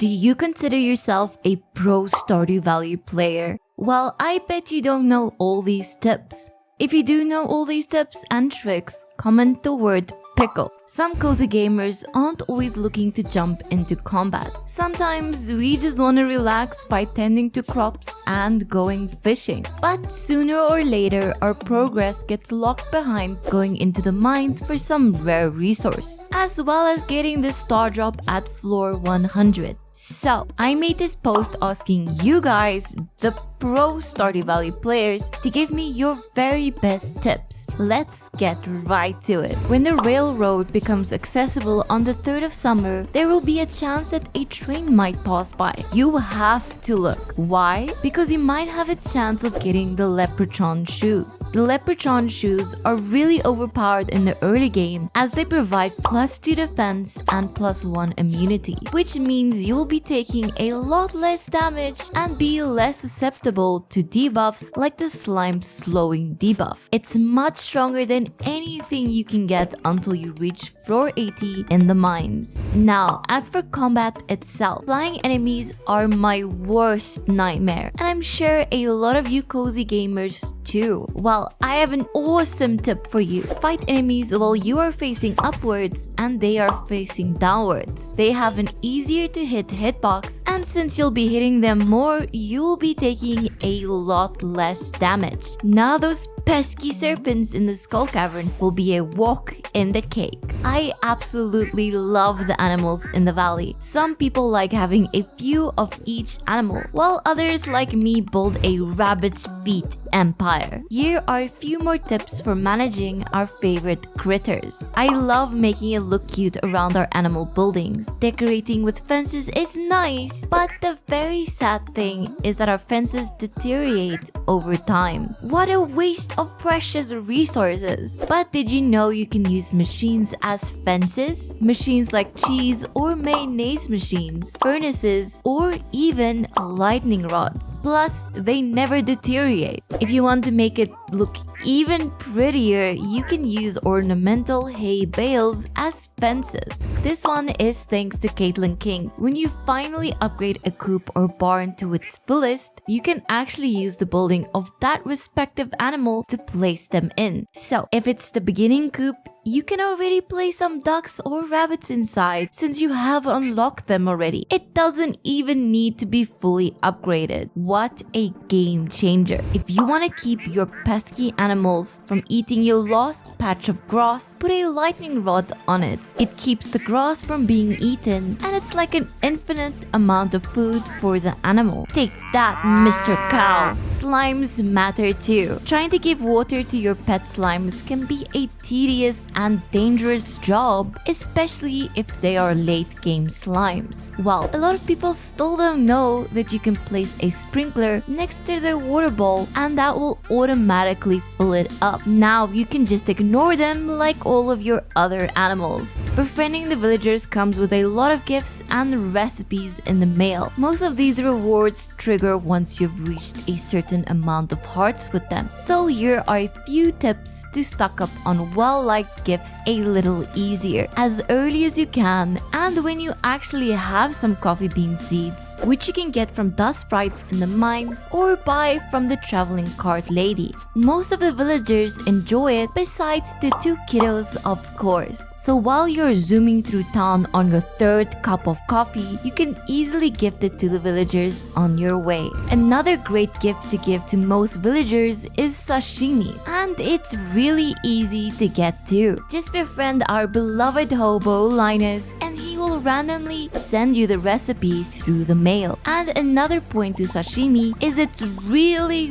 Do you consider yourself a pro Stardew Valley player? Well, I bet you don't know all these tips. If you do know all these tips and tricks, comment the word pickle. Some cozy gamers aren't always looking to jump into combat. Sometimes we just want to relax by tending to crops and going fishing. But sooner or later, our progress gets locked behind going into the mines for some rare resource, as well as getting the star drop at floor 100. So, I made this post asking you guys, the pro Stardew Valley players, to give me your very best tips. Let's get right to it. When the railroad becomes accessible on the 3rd of summer, there will be a chance that a train might pass by. You have to look. Why? Because you might have a chance of getting the leprechaun shoes. The leprechaun shoes are really overpowered in the early game as they provide +2 defense and +1 immunity, which means you'll be taking a lot less damage and be less susceptible to debuffs like the slime slowing debuff. It's much stronger than anything you can get until you reach floor 80 in the mines. Now, as for combat itself, flying enemies are my worst nightmare, and I'm sure a lot of you cozy gamers too. Well, I have an awesome tip for you. Fight enemies while you are facing upwards and they are facing downwards. They have an easier to hit hitbox, and since you'll be hitting them more, you'll be taking a lot less damage. Now those pesky serpents in the skull cavern will be a walk in the cake. I absolutely love the animals in the valley. Some people like having a few of each animal, while others like me build a rabbit's feet empire. Here are a few more tips for managing our favorite critters. I love making it look cute around our animal buildings. Decorating with fences is nice, but the very sad thing is that our fences deteriorate over time. What a waste of precious resources. But did you know you can use machines as fences? Machines like cheese or mayonnaise machines, furnaces, or even lightning rods. Plus, they never deteriorate. If you want to make it look even prettier, you can use ornamental hay bales as fences. This one is thanks to Caitlin King. When you finally upgrade a coop or barn to its fullest, you can actually use the building of that respective animal to place them in. So, if it's the beginning coop, you can already place some ducks or rabbits inside since you have unlocked them already. It doesn't even need to be fully upgraded. What a game changer. If you want to keep your pesky animals from eating your lost patch of grass, put a lightning rod on it. It keeps the grass from being eaten, and it's like an infinite amount of food for the animal. Take that, Mr. Cow. Slimes matter too. Trying to give water to your pet slimes can be a tedious and dangerous job, especially if they are late game slimes. Well, a lot of people still don't know that you can place a sprinkler next to their water bowl and that will automatically fill it up. Now you can just ignore them like all of your other animals. Befriending the villagers comes with a lot of gifts and recipes in the mail. Most of these rewards trigger once you've reached a certain amount of hearts with them. So here are a few tips to stock up on well-liked gifts a little easier as early as you can, and when you actually have some coffee bean seeds, which you can get from dust sprites in the mines or buy from the traveling cart lady. Most of the villagers enjoy it besides the 2 kiddos, of course. So while you're zooming through town on your 3rd cup of coffee, you can easily gift it to the villagers on your way. Another great gift to give to most villagers is sashimi, and it's really easy to get too. Just befriend our beloved hobo Linus and he will randomly send you the recipe through the mail. And another point to sashimi is it's really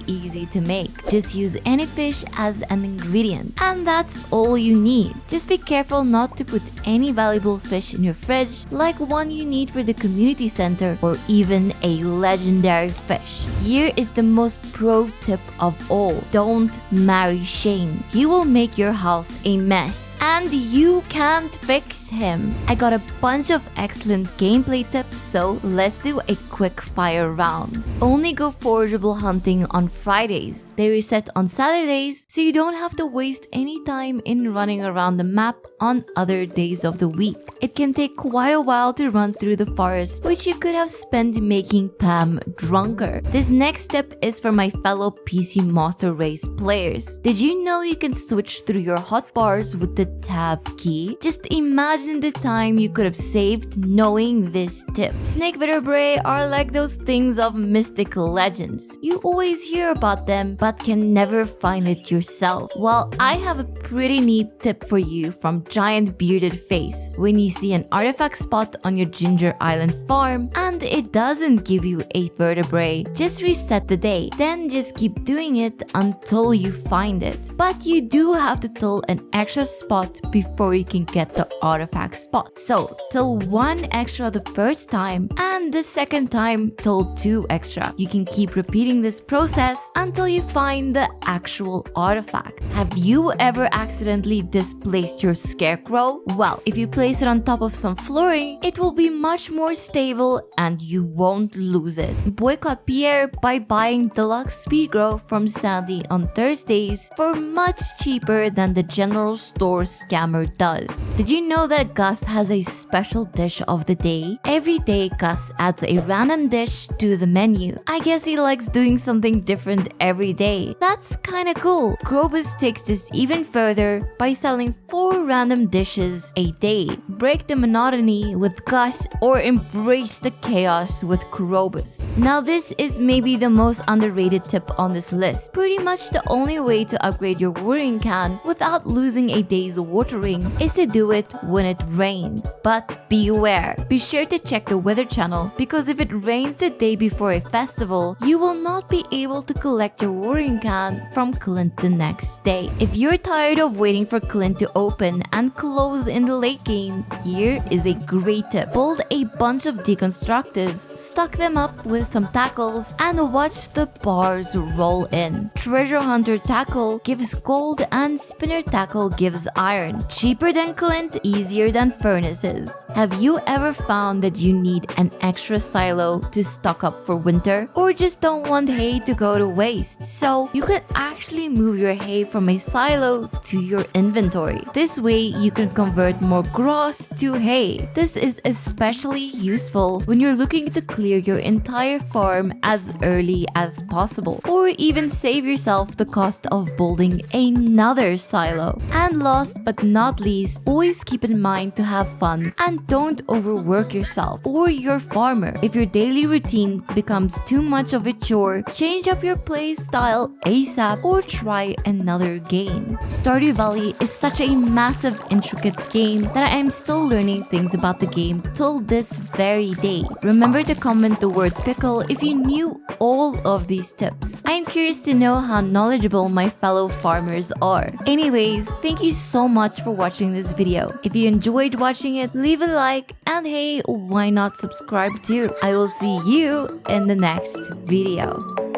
easy to make. Just use any fish as an ingredient and that's all you need. Just be careful not to put any valuable fish in your fridge like one you need for the community center or even a legendary fish. Here is the most pro tip of all. Don't marry Shane. He will make your house a mess and you can't fix him. I got a bunch of excellent gameplay tips, so let's do a quick fire round. Only go Foragable Hunting on Fridays. They reset on Saturdays, so you don't have to waste any time in running around the map on other days of the week. It can take quite a while to run through the forest, which you could have spent making Pam drunker. This next step is for my fellow PC Master Race players. Did you know you can switch through your hotbars with the tab key? Just imagine the time you could have saved knowing this tip. Snake vertebrae are like those things of mystical legends. You always hear about them but can never find it yourself. Well, I have a pretty neat tip for you from Giant Bearded Face. When you see an artifact spot on your Ginger Island farm and it doesn't give you a vertebrae, just reset the day. Then just keep doing it until you find it. But you do have to till an extra spot before you can get the artifact spot. So till 1 extra the first time and the second time till 2 extra. You can keep repeating this process until you find the actual artifact. Have you ever accidentally displaced your Scarecrow? Well, if you place it on top of some flooring, it will be much more stable and you won't lose it. Boycott Pierre by buying deluxe speed grow from Sandy on Thursdays for much cheaper than the general store scammer does. Did you know that Gus has a special dish of the day? Every day Gus adds a random dish to the menu. I guess he likes doing something different every day. That's kinda cool. Krobus takes this even further by selling 4 random dishes a day. Break the monotony with Gus or embrace the chaos with Krobus. Now this is maybe the most underrated tip on this list. Pretty much the only way to upgrade your watering can without losing a day's watering is to do it when it rains. But beware, be sure to check the weather channel because if it rains the day before a festival, you will not be able to collect your watering can from Clint the next day. If you're tired of waiting for Clint to open and close in the late game, here is a great tip. Build a bunch of deconstructors, stock them up with some tackles, and watch the bars roll in. Treasure Hunter tackle gives gold and spinner tackle gives iron. Cheaper than Clint, easier than furnaces. Have you ever found that you need an extra silo to stock up for winter? Or just don't want hay to go to waste? So you can actually move your hay from a silo to your inventory. This way you can convert more grass to hay. This is especially useful when you're looking to clear your entire farm as early as possible, or even save yourself the cost of building another silo. And last but not least, always keep in mind to have fun and don't overwork yourself or your farmer. If your daily routine becomes too much of a chore, change up your play style ASAP or try another game. Stardew Valley is such a massive, intricate game that I am still learning things about the game till this very day. Remember to comment the word pickle if you knew all of these tips. I am curious to know how knowledgeable my fellow farmers are. Anyways, thank you so much for watching this video. If you enjoyed watching it, leave a like, and hey, why not subscribe too? I will see you in the next video.